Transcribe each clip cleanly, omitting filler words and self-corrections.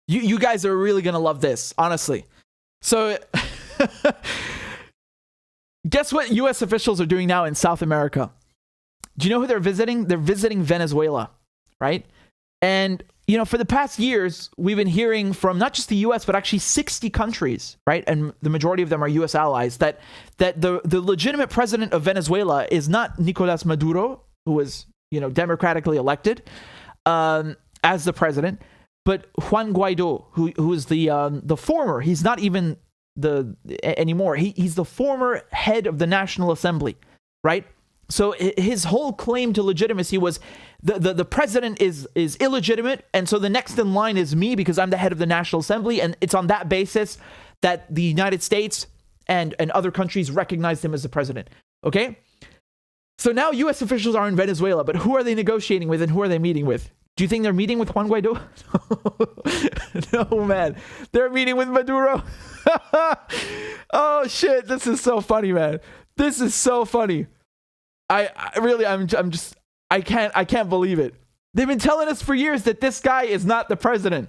You guys are really going to love this, honestly. So, guess what U.S. officials are doing now in South America? Do you know who they're visiting? They're visiting Venezuela, right? And, for the past years, we've been hearing from not just the U.S., but actually 60 countries, right? And the majority of them are U.S. allies, that the legitimate president of Venezuela is not Nicolas Maduro, who was, democratically elected as the president, but Juan Guaido, who is the former, he's not even anymore. He's the former head of the National Assembly, right? So his whole claim to legitimacy was the president is illegitimate, and so the next in line is me because I'm the head of the National Assembly, and it's on that basis that the United States and other countries recognized him as the president. Okay? So now U.S. officials are in Venezuela, but who are they negotiating with and who are they meeting with? Do you think they're meeting with Juan Guaido? No, man. They're meeting with Maduro. Oh, shit. This is so funny, man. This is so funny. I can't believe it. They've been telling us for years that this guy is not the president,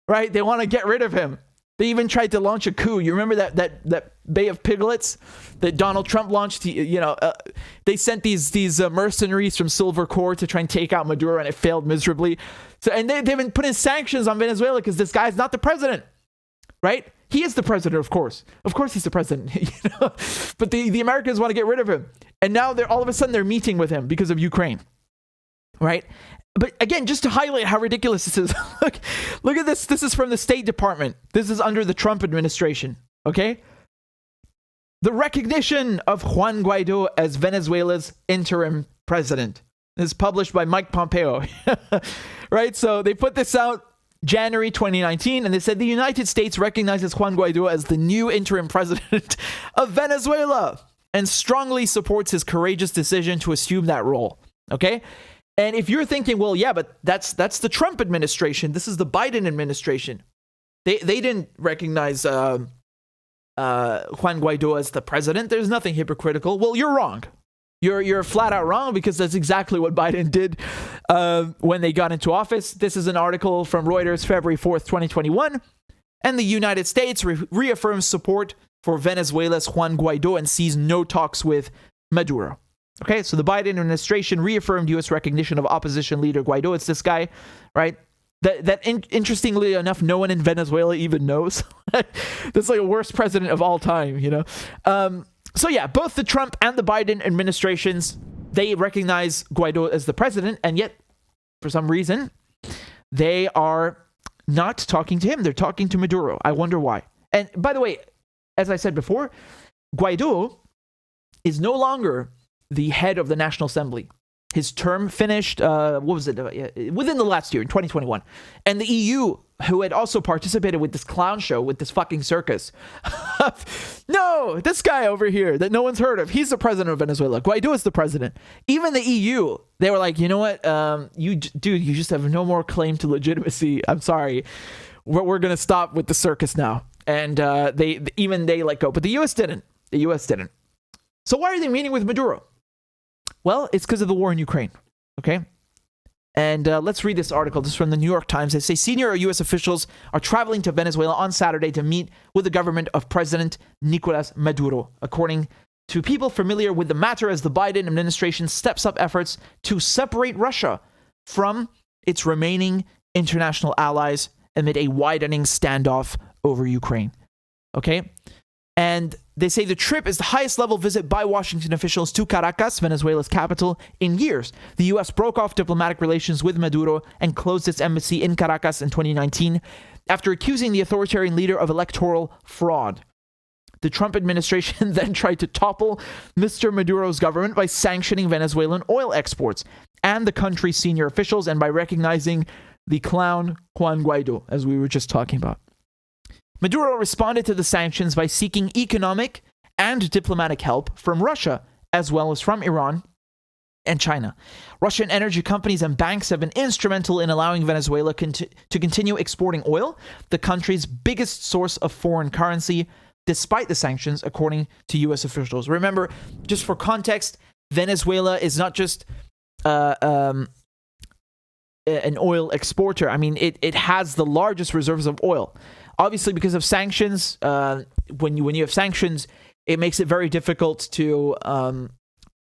right? They want to get rid of him. They even tried to launch a coup. You remember that Bay of Piglets that Donald Trump launched? They sent these mercenaries from Silver Corps to try and take out Maduro, and it failed miserably. So, and they've been putting sanctions on Venezuela because this guy's not the president, right? He is the president, of course. Of course, he's the president. But the Americans want to get rid of him, and now all of a sudden they're meeting with him because of Ukraine, right? But again, just to highlight how ridiculous this is, look at this. This is from the State Department. This is under the Trump administration, okay? The recognition of Juan Guaido as Venezuela's interim president. This is published by Mike Pompeo, right? So they put this out January 2019, and they said the United States recognizes Juan Guaido as the new interim president of Venezuela and strongly supports his courageous decision to assume that role, okay? And if you're thinking, well, yeah, but that's the Trump administration. This is the Biden administration. They didn't recognize Juan Guaido as the president. There's nothing hypocritical. Well, you're wrong. You're flat out wrong, because that's exactly what Biden did when they got into office. This is an article from Reuters, February 4th, 2021. And the United States reaffirms support for Venezuela's Juan Guaido and sees no talks with Maduro. Okay, so the Biden administration reaffirmed U.S. recognition of opposition leader Guaido. It's this guy, right? Interestingly enough, no one in Venezuela even knows. That's like the worst president of all time, So yeah, both the Trump and the Biden administrations, they recognize Guaido as the president, and yet, for some reason, they are not talking to him. They're talking to Maduro. I wonder why. And by the way, as I said before, Guaido is no longer the head of the National Assembly. His term finished, within the last year, in 2021. And the EU, who had also participated with this clown show, with this fucking circus. No, this guy over here that no one's heard of, he's the president of Venezuela. Guaido is the president. Even the EU, they were like, you know what, you just have no more claim to legitimacy. I'm sorry. We're going to stop with the circus now. And they let go. But the US didn't. The US didn't. So why are they meeting with Maduro? Well, it's because of the war in Ukraine, okay? And let's read this article. This is from the New York Times. They say senior U.S. officials are traveling to Venezuela on Saturday to meet with the government of President Nicolas Maduro, according to people familiar with the matter, as the Biden administration steps up efforts to separate Russia from its remaining international allies amid a widening standoff over Ukraine, okay? And they say the trip is the highest level visit by Washington officials to Caracas, Venezuela's capital, in years. The U.S. broke off diplomatic relations with Maduro and closed its embassy in Caracas in 2019 after accusing the authoritarian leader of electoral fraud. The Trump administration then tried to topple Mr. Maduro's government by sanctioning Venezuelan oil exports and the country's senior officials, and by recognizing the clown Juan Guaido, as we were just talking about. Maduro responded to the sanctions by seeking economic and diplomatic help from Russia, as well as from Iran and China. Russian energy companies and banks have been instrumental in allowing Venezuela to continue exporting oil, the country's biggest source of foreign currency, despite the sanctions, according to U.S. officials. Remember, just for context, Venezuela is not just an oil exporter. I mean, it has the largest reserves of oil. Obviously, because of sanctions, when you have sanctions, it makes it very difficult to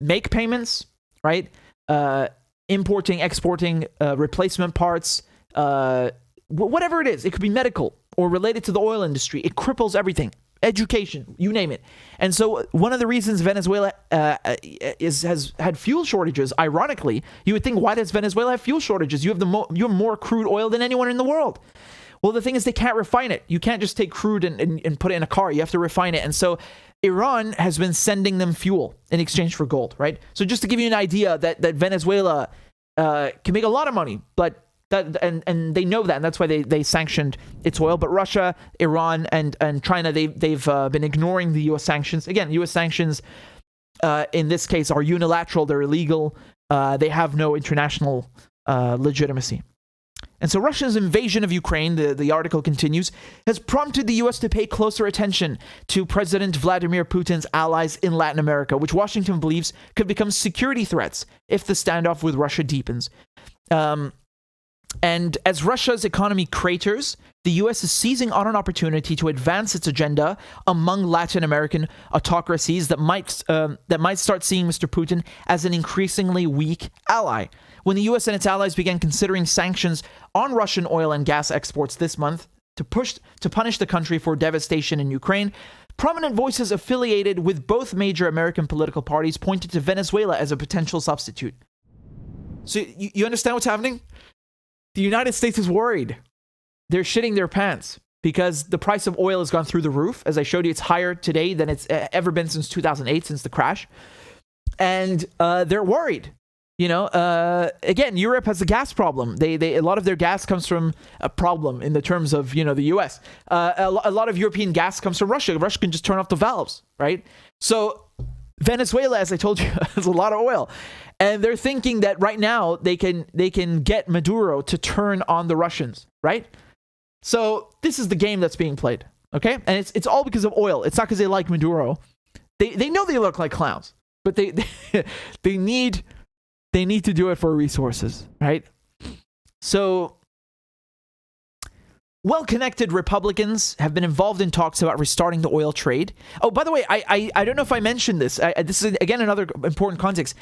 make payments, right? Importing, exporting, replacement parts, whatever it is. It could be medical or related to the oil industry. It cripples everything. Education, you name it. And so one of the reasons Venezuela has had fuel shortages, ironically, you would think, why does Venezuela have fuel shortages? You have you have more crude oil than anyone in the world. Well, the thing is, they can't refine it. You can't just take crude and put it in a car. You have to refine it. And so Iran has been sending them fuel in exchange for gold, right? So just to give you an idea that Venezuela can make a lot of money, but and they know that, and that's why they sanctioned its oil. But Russia, Iran, and China, they've been ignoring the U.S. sanctions. Again, U.S. sanctions in this case are unilateral. They're illegal. They have no international legitimacy. And so Russia's invasion of Ukraine, the article continues, has prompted the U.S. to pay closer attention to President Vladimir Putin's allies in Latin America, which Washington believes could become security threats if the standoff with Russia deepens. And as Russia's economy craters, the U.S. is seizing on an opportunity to advance its agenda among Latin American autocracies that might start seeing Mr. Putin as an increasingly weak ally. When the U.S. and its allies began considering sanctions on Russian oil and gas exports this month to punish the country for devastation in Ukraine, prominent voices affiliated with both major American political parties pointed to Venezuela as a potential substitute. So you understand what's happening? The United States is worried. They're shitting their pants because the price of oil has gone through the roof. As I showed you, it's higher today than it's ever been since 2008, since the crash. And they're worried. You know, again, Europe has a gas problem. A lot of their gas comes from a problem in the terms of, you know, the U.S. A lot of European gas comes from Russia. Russia can just turn off the valves, right? So Venezuela, as I told you, has a lot of oil. And they're thinking that right now they can get Maduro to turn on the Russians, right? So this is the game that's being played, okay? And it's all because of oil. It's not because they like Maduro. They know they look like clowns, but they need to do it for resources, right? So well-connected Republicans have been involved in talks about restarting the oil trade. Oh, by the way, I don't know if I mentioned this. This is, again, another important context.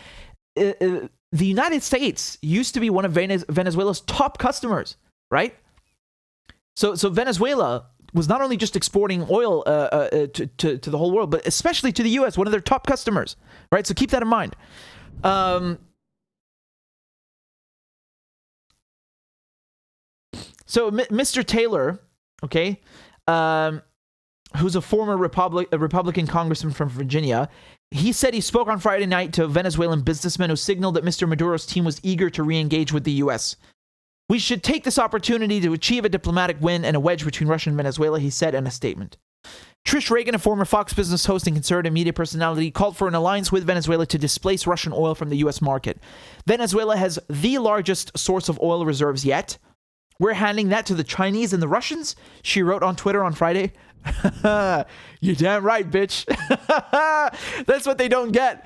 The United States used to be one of Venezuela's top customers, right? So Venezuela was not only just exporting oil to the whole world, but especially to the U.S., one of their top customers, right? So keep that in mind. So Mr. Taylor, okay, who's a former Republican congressman from Virginia, he said he spoke on Friday night to a Venezuelan businessman who signaled that Mr. Maduro's team was eager to re-engage with the U.S. We should take this opportunity to achieve a diplomatic win and a wedge between Russia and Venezuela, he said in a statement. Trish Reagan, a former Fox Business host and conservative media personality, called for an alliance with Venezuela to displace Russian oil from the U.S. market. Venezuela has the largest source of oil reserves yet. We're handing that to the Chinese and the Russians, she wrote on Twitter on Friday. You're damn right, bitch. That's what they don't get.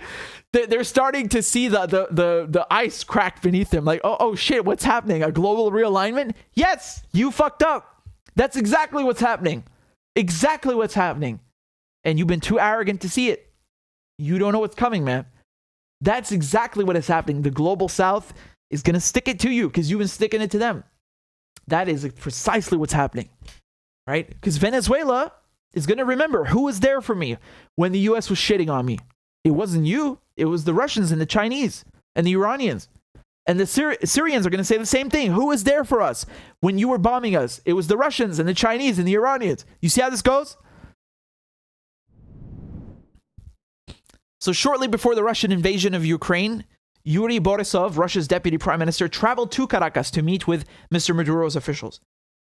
They're starting to see the ice crack beneath them. Like, oh shit, what's happening? A global realignment? Yes, you fucked up. That's exactly what's happening. Exactly what's happening. And you've been too arrogant to see it. You don't know what's coming, man. That's exactly what is happening. The global south is going to stick it to you because you've been sticking it to them. That is precisely what's happening, right? Because Venezuela is going to remember who was there for me when the U.S. was shitting on me. It wasn't you. It was the Russians and the Chinese and the Iranians. And the Syrians are going to say the same thing. Who was there for us when you were bombing us? It was the Russians and the Chinese and the Iranians. You see how this goes? So shortly before the Russian invasion of Ukraine, Yuri Borisov, Russia's deputy prime minister, traveled to Caracas to meet with Mr. Maduro's officials.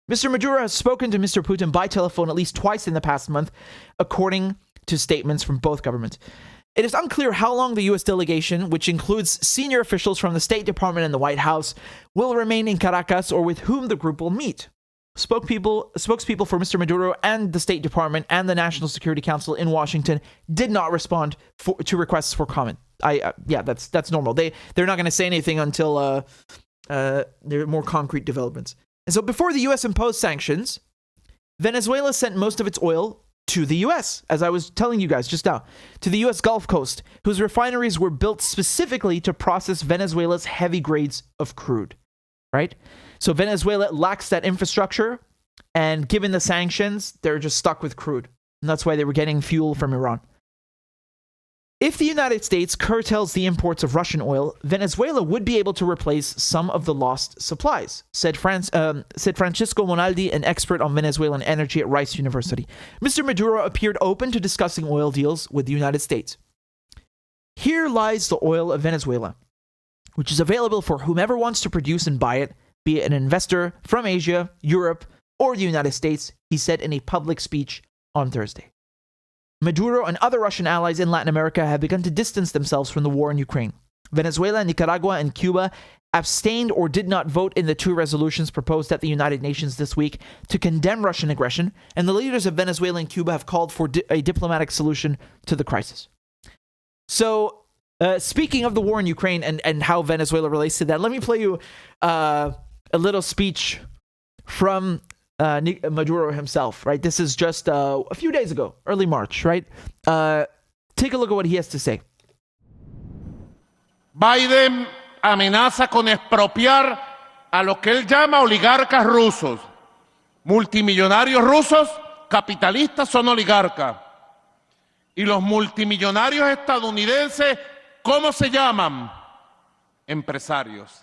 Mr. Maduro has spoken to Mr. Putin by telephone at least twice in the past month, according to statements from both governments. It is unclear how long the U.S. delegation, which includes senior officials from the State Department and the White House, will remain in Caracas or with whom the group will meet. Spokespeople for Mr. Maduro and the State Department and the National Security Council in Washington did not respond to requests for comment. That's normal. They're not going to say anything until there are more concrete developments. And so before the U.S. imposed sanctions, Venezuela sent most of its oil to the U.S., as I was telling you guys just now, to the U.S. Gulf Coast, whose refineries were built specifically to process Venezuela's heavy grades of crude, right? So Venezuela lacks that infrastructure, and given the sanctions, they're just stuck with crude. And that's why they were getting fuel from Iran. If the United States curtails the imports of Russian oil, Venezuela would be able to replace some of the lost supplies, said Francisco Monaldi, an expert on Venezuelan energy at Rice University. Mr. Maduro appeared open to discussing oil deals with the United States. Here lies the oil of Venezuela, which is available for whomever wants to produce and buy it, be it an investor from Asia, Europe, or the United States, he said in a public speech on Thursday. Maduro and other Russian allies in Latin America have begun to distance themselves from the war in Ukraine. Venezuela, Nicaragua, and Cuba abstained or did not vote in the two resolutions proposed at the United Nations this week to condemn Russian aggression, and the leaders of Venezuela and Cuba have called for a diplomatic solution to the crisis. So, speaking of the war in Ukraine and how Venezuela relates to that, let me play you a little speech from Maduro himself, right? This is just a few days ago, early March, right? Take a look at what he has to say. Biden amenaza con expropiar a lo que él llama oligarcas rusos. Multimillonarios rusos, capitalistas, son oligarcas. Y los multimillonarios estadounidenses, ¿cómo se llaman? Empresarios.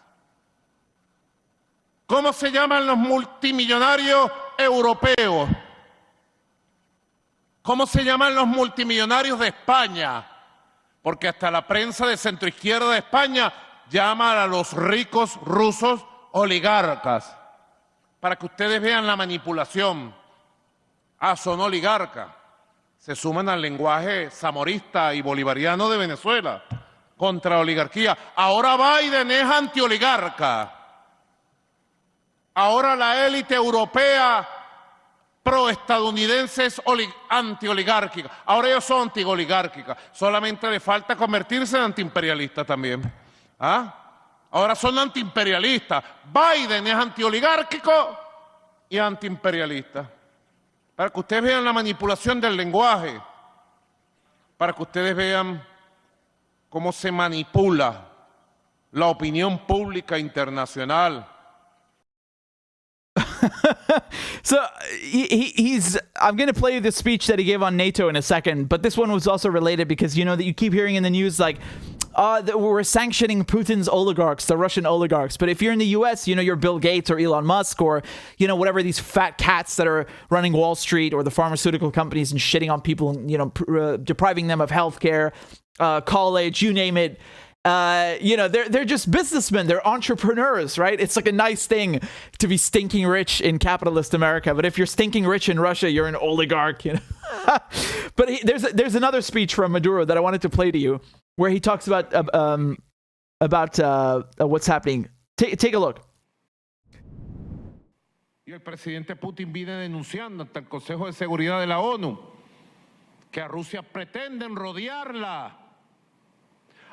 ¿Cómo se llaman los multimillonarios europeos? ¿Cómo se llaman los multimillonarios de España? Porque hasta la prensa de centroizquierda de España llama a los ricos rusos oligarcas. Para que ustedes vean la manipulación. Ah, son oligarcas. Se suman al lenguaje zamorista y bolivariano de Venezuela contra la oligarquía. Ahora Biden es antioligarca. Ahora la élite europea pro-estadounidense es anti-oligárquica. Ahora ellos son anti-oligárquicas. Solamente le falta convertirse en anti-imperialistas también. ¿Ah? Ahora son anti-imperialistas. Biden es anti-oligárquico y anti-imperialista. Para que ustedes vean la manipulación del lenguaje. Para que ustedes vean cómo se manipula la opinión pública internacional. So he's I'm going to play you the speech that he gave on NATO in a second, but this one was also related because you know that you keep hearing in the news like we're sanctioning Putin's oligarchs, the Russian oligarchs. But if you're in the US, you know, you're Bill Gates or Elon Musk or, you know, whatever these fat cats that are running Wall Street or the pharmaceutical companies and shitting on people and, you know, depriving them of healthcare, college, you name it. You know, they're just businessmen. They're entrepreneurs, right? It's like a nice thing to be stinking rich in capitalist America. But if you're stinking rich in Russia, you're an oligarch, you know. But there's another speech from Maduro that I wanted to play to you where he talks about what's happening. Take a look. Y el presidente Putin viene denunciando ante el Consejo de Seguridad de la ONU que a Rusia pretenden rodearla,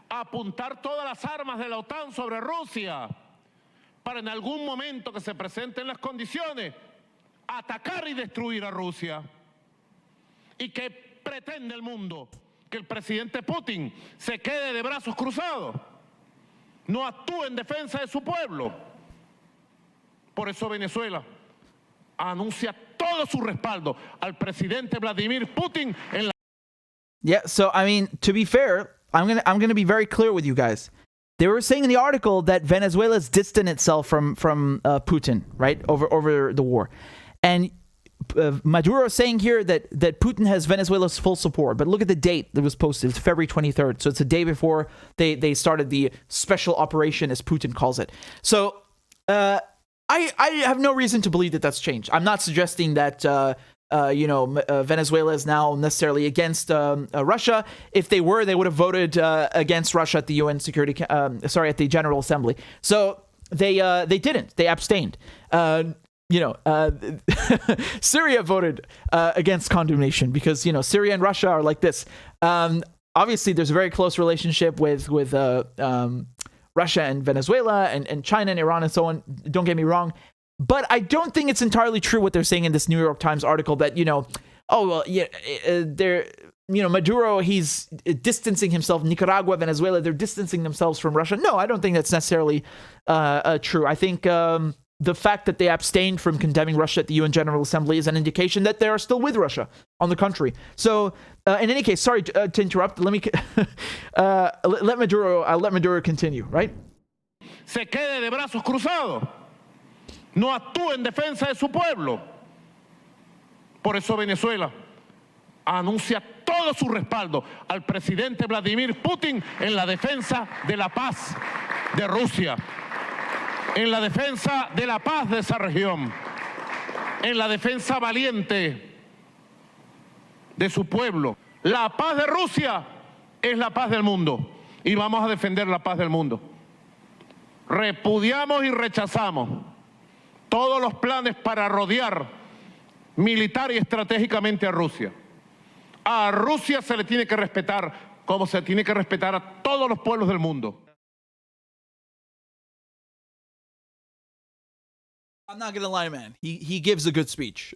apuntar todas las armas de la OTAN sobre Rusia para en algún momento que se presenten las condiciones atacar y destruir a Rusia. ¿Y qué pretende el mundo? Que el presidente Putin se quede de brazos cruzados, no actúe en defensa de su pueblo. Por eso Venezuela anuncia todo su respaldo al presidente Vladimir Putin en la... Yeah, so I mean, to be fair, I'm gonna be very clear with you guys. They were saying in the article that Venezuela's distanced itself from Putin, right, over the war, and Maduro is saying here that Putin has Venezuela's full support. But look at the date that was posted. It's February 23rd, so it's a day before they started the special operation, as Putin calls it. So I have no reason to believe that that's changed. I'm not suggesting that Venezuela is now necessarily against Russia. If they were, they would have voted against Russia at the UN at the General Assembly. So they didn't. They abstained. Syria voted against condemnation because, you know, Syria and Russia are like this. Obviously, there's a very close relationship with Russia and Venezuela and China and Iran and so on. Don't get me wrong. But I don't think it's entirely true what they're saying in this New York Times article that, Maduro, he's distancing himself. Nicaragua, Venezuela, they're distancing themselves from Russia. No, I don't think that's necessarily true. I think the fact that they abstained from condemning Russia at the UN General Assembly is an indication that they are still with Russia, on the contrary. So, in any case, sorry to interrupt. Let me let Maduro continue, right? Se quede de brazos cruzados. No actúe en defensa de su pueblo. Por eso Venezuela anuncia todo su respaldo al presidente Vladimir Putin en la defensa de la paz de Rusia, en la defensa de la paz de esa región, en la defensa valiente de su pueblo. La paz de Rusia es la paz del mundo y vamos a defender la paz del mundo. Repudiamos y rechazamos todos los planes para rodear militar y estratégicamente a Rusia. A Rusia se le tiene que respetar como se tiene que respetar a todos los pueblos del mundo. I'm not gonna lie, man. He gives a good speech.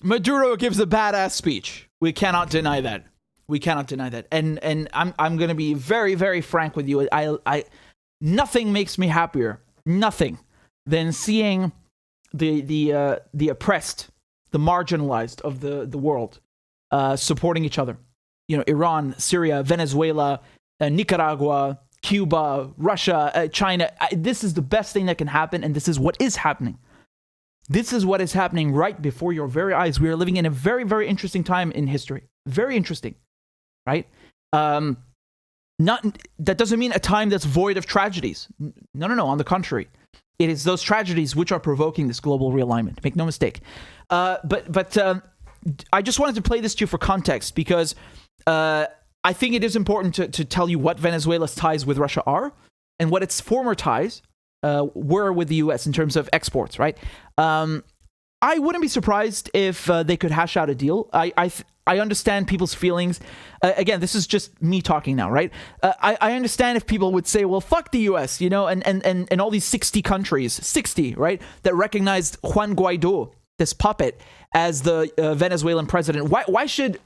Maduro gives a badass speech. We cannot deny that. We cannot deny that. And I'm gonna be very, very frank with you. I nothing makes me happier. Nothing. Than seeing the oppressed, the marginalized of the world supporting each other. Iran, Syria, Venezuela, Nicaragua, Cuba, Russia, China. This is the best thing that can happen, and this is what is happening. This is what is happening right before your very eyes. We are living in a very, very interesting time in history. Very interesting, right? That doesn't mean a time that's void of tragedies. No. On the contrary. It is those tragedies which are provoking this global realignment. Make no mistake. But I just wanted to play this to you for context because I think it is important to tell you what Venezuela's ties with Russia are and what its former ties were with the U.S. in terms of exports, right? I wouldn't be surprised if they could hash out a deal. I understand people's feelings. Again, this is just me talking now, right? I understand if people would say, well, fuck the U.S., and all these 60 countries, 60, right, that recognized Juan Guaido, this puppet, as the Venezuelan president. Why should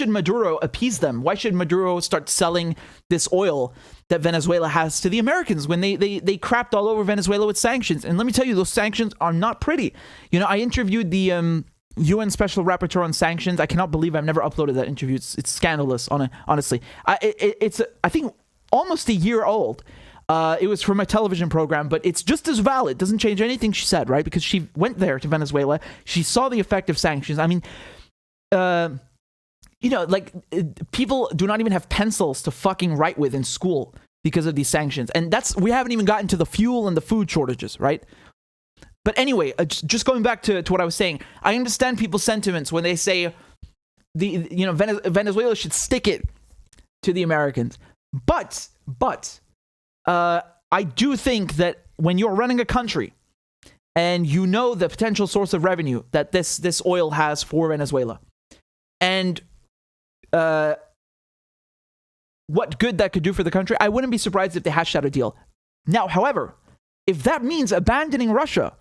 Maduro appease them? Why should Maduro start selling this oil that Venezuela has to the Americans when they crapped all over Venezuela with sanctions? And let me tell you, those sanctions are not pretty. I interviewed the UN Special Rapporteur on Sanctions. I cannot believe I've never uploaded that interview. It's scandalous, honestly. It's I think, almost a year old. It was from a television program, but it's just as valid. Doesn't change anything she said, right? Because she went there to Venezuela. She saw the effect of sanctions. I mean, people do not even have pencils to fucking write with in school because of these sanctions. And we haven't even gotten to the fuel and the food shortages, right? But anyway, just going back to what I was saying, I understand people's sentiments when they say Venezuela should stick it to the Americans. But I do think that when you're running a country and you know the potential source of revenue that this oil has for Venezuela, and what good that could do for the country, I wouldn't be surprised if they hashed out a deal. Now, however, if that means abandoning Russia,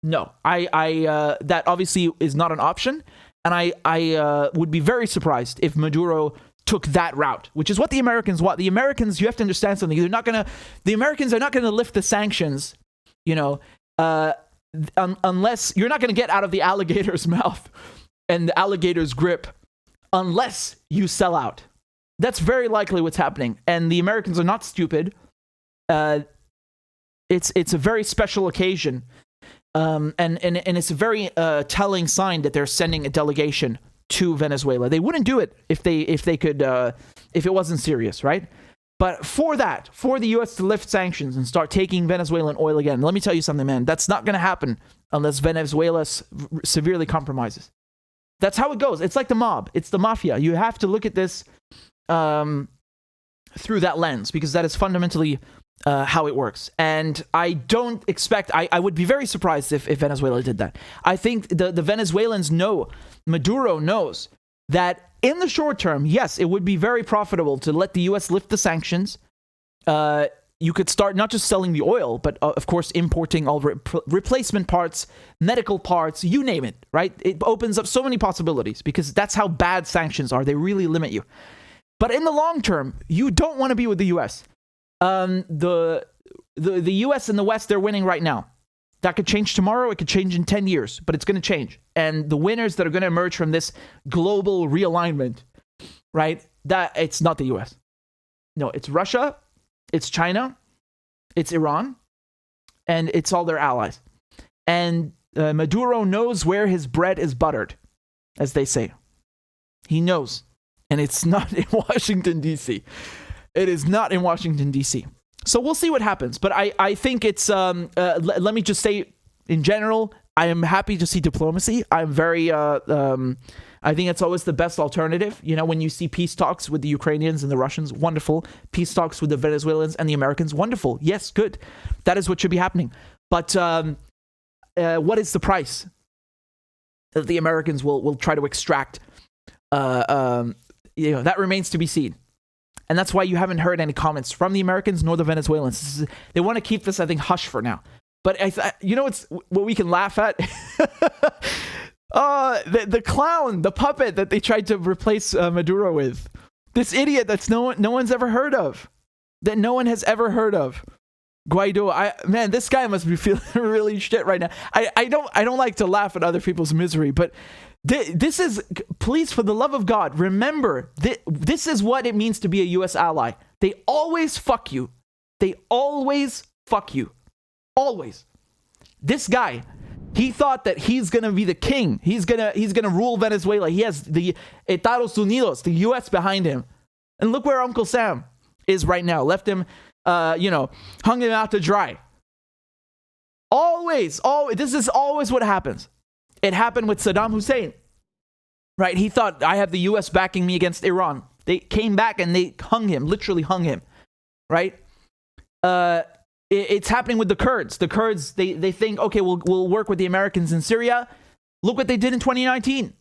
no, that obviously is not an option, and I would be very surprised if Maduro took that route, which is what the Americans want. The Americans, you have to understand something. The Americans are not gonna lift the sanctions, unless you're not gonna get out of the alligator's mouth and the alligator's grip unless you sell out. That's very likely what's happening, and the Americans are not stupid. It's a very special occasion, and it's a very telling sign that they're sending a delegation to Venezuela. They wouldn't do it if they could, if it wasn't serious, right? But for the U.S. to lift sanctions and start taking Venezuelan oil again, let me tell you something, man. That's not going to happen unless Venezuela severely compromises. That's how it goes. It's like the mob. It's the mafia. You have to look at this through that lens, because that is fundamentally how it works. And I don't expect, I would be very surprised if Venezuela did that. I think the Venezuelans know, Maduro knows that in the short term, yes, it would be very profitable to let the U.S. lift the sanctions. you could start not just selling the oil, but of course importing all replacement parts, medical parts, you name it, right? It opens up so many possibilities because that's how bad sanctions are. They really limit you. But in the long term, you don't want to be with the U.S. The U.S. and the West, they're winning right now. That could change tomorrow. It could change in 10 years, but it's going to change. And the winners that are going to emerge from this global realignment, right? That it's not the U.S. No, it's Russia, it's China, it's Iran, and it's all their allies. And Maduro knows where his bread is buttered, as they say. He knows. And it's not in Washington, D.C. It is not in Washington, D.C. So we'll see what happens. But I think it's, let me just say, in general, I am happy to see diplomacy. I'm very, I think it's always the best alternative. You know, when you see peace talks with the Ukrainians and the Russians, wonderful. Peace talks with the Venezuelans and the Americans, wonderful. Yes, good. That is what should be happening. But what is the price that the Americans will try to extract? That remains to be seen. And that's why you haven't heard any comments from the Americans nor the Venezuelans. They want to keep this, I think, hush for now. But it's what we can laugh at. The clown, the puppet that they tried to replace Maduro with. This idiot that's no one's ever heard of. That no one has ever heard of. Guaido. Man, this guy must be feeling really shit right now. I don't like to laugh at other people's misery, but this is, please, for the love of God, remember, this is what it means to be a U.S. ally. They always fuck you. They always fuck you. Always. This guy, he thought that he's gonna be the king. He's gonna rule Venezuela. He has the Estados Unidos, the U.S. behind him. And look where Uncle Sam is right now. Left him, hung him out to dry. Always. This is always what happens. It happened with Saddam Hussein, right? He thought, I have the U.S. backing me against Iran. They came back and they literally hung him, right? It's happening with the Kurds. The Kurds, they think, okay, we'll work with the Americans in Syria. Look what they did in 2019.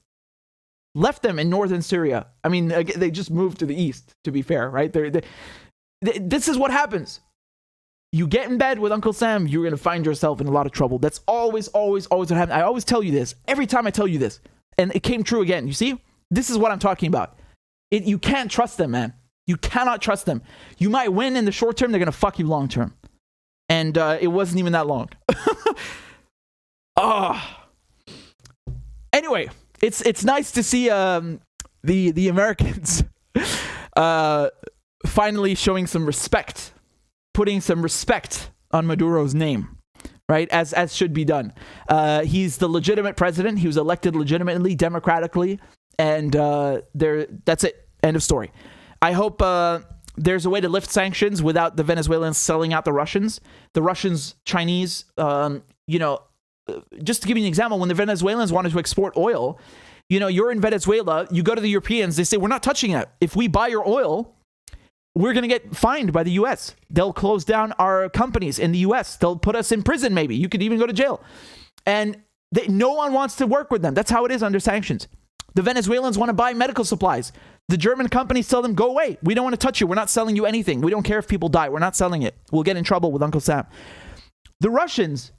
Left them in northern Syria. I mean, they just moved to the east, to be fair, right? This is what happens. You get in bed with Uncle Sam, you're going to find yourself in a lot of trouble. That's always what happens. I always tell you this. Every time I tell you this. And it came true again. You see? This is what I'm talking about. You can't trust them, man. You cannot trust them. You might win in the short term. They're going to fuck you long term. And it wasn't even that long. Anyway, it's nice to see the Americans finally showing some respect. Putting some respect on Maduro's name, right? As should be done. He's the legitimate president. He was elected legitimately, democratically, and that's it. End of story. I hope there's a way to lift sanctions without the Venezuelans selling out the Russians. The Russians, Chinese, just to give you an example, when the Venezuelans wanted to export oil, you're in Venezuela, you go to the Europeans, they say, we're not touching it. If we buy your oil, we're going to get fined by the U.S. They'll close down our companies in the U.S. They'll put us in prison, maybe. You could even go to jail. And no one wants to work with them. That's how it is under sanctions. The Venezuelans want to buy medical supplies. The German companies tell them, go away. We don't want to touch you. We're not selling you anything. We don't care if people die. We're not selling it. We'll get in trouble with Uncle Sam. The Russians,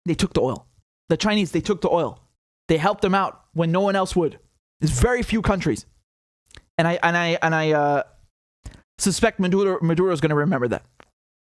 they took the oil. The Chinese, they took the oil. They helped them out when no one else would. There's very few countries. And I suspect Maduro is going to remember that.